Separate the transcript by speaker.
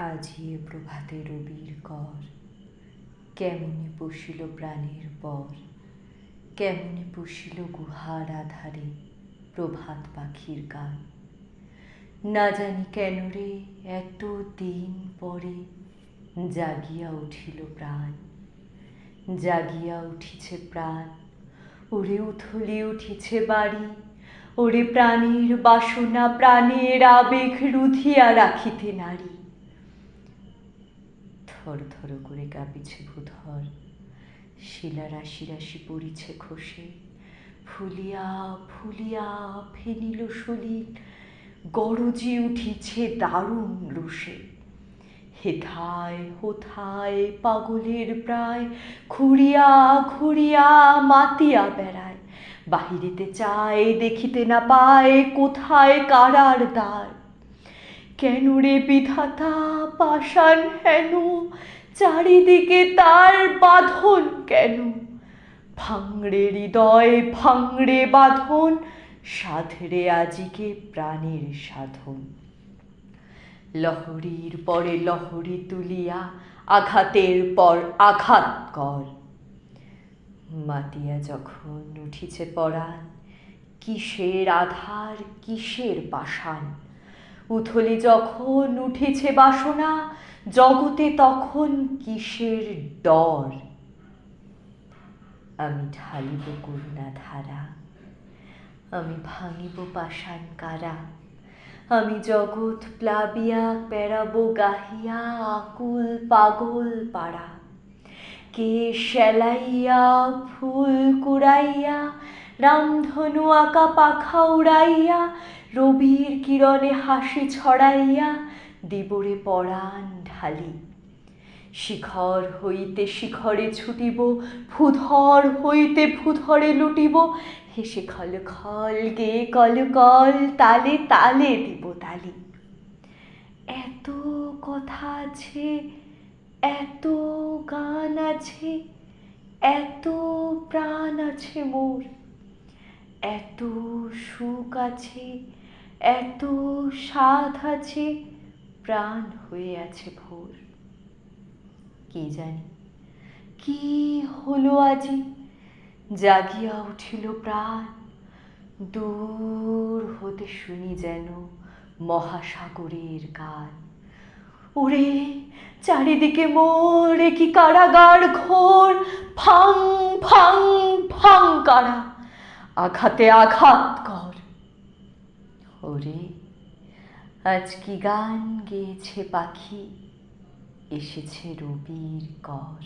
Speaker 1: আজি এ প্রভাতে রবির কর, কেমনে পশিল প্রাণের পর, কেমনে পশিল গুহার আধারে প্রভাত পাখির গান। না জানি কেন রে এত দিন পরে জাগিয়া উঠিল প্রাণ, জাগিয়া উঠিছে প্রাণ। ওরে উথলি উঠিছে বাড়ি, ওরে প্রাণের বাসনা প্রাণের আবেগ রুধিয়া রাখিতে নারী। থর থর করে কাঁপিছে ভূধর, শিলা রাশি রাশি পড়িছে খসে, ফুলিয়া ফুলিয়া ফেনিল সলিল গরজি উঠিছে দারুণ রোষে। হেথায় হোথায় পাগলের প্রায় ঘুরিয়া ঘুরিয়া মাতিয়া বেড়ায়, বাহিরেতে চায় দেখিতে না পায় কোথায় কারার দ্বার। কেন রে বিধাতা পাষাণ হেন, চারিদিকে তার বাঁধন কেন? ভাঙড়ে হৃদয় ভাঙড়ে বাঁধন, সাধরে আজিকে প্রাণের সাধন। লহরীর পরে লহরী তুলিয়া আঘাতের পর আঘাত কর। মাতিয়া যখন উঠিছে পরাণ, কিসের আধার কিসের পাষাণ। উথলি যখন উঠিছে বাসনা, জগতে তখন কিসের ডর। আমি ঢালিব করুণা ধারা, আমি ভাঙিব পাষাণ কারা। আমি জগৎ প্লাবিয়া বেড়াবো গাহিয়া আকুল পাগল পাড়া। কে সেলাইয়া ফুল কুড়াইয়া রামধনু আঁকা পাখা উড়াইয়া, রবির কিরণে হাসি ছড়াইয়া দিবরে পরাণ ঢালি। শিখর হইতে শিখরে ছুটিব, ভূধর হইতে ভূধরে লুটিব, হেসে খল খল গেয়ে কল কল তালে তালে দিব তালি। এত কথা আছে, এত গান আছে, এত প্রাণ আছে মোর, এত সুখ আছে, এত সাধ আছে, প্রাণ হয়ে আছে ভোর। কে জানি কি হলো আজি, জাগিয়া উঠিল প্রাণ। দূর হতে শুনি যেন মহাসাগরের গান। ওরে চারিদিকে মোর কি কারাগার ঘোর, ফাং ফাং ফাং কারা, আঘাতে আঘাত কর। ওরে আজ কি গান গেয়েছে পাখি, এসেছে রবির কর।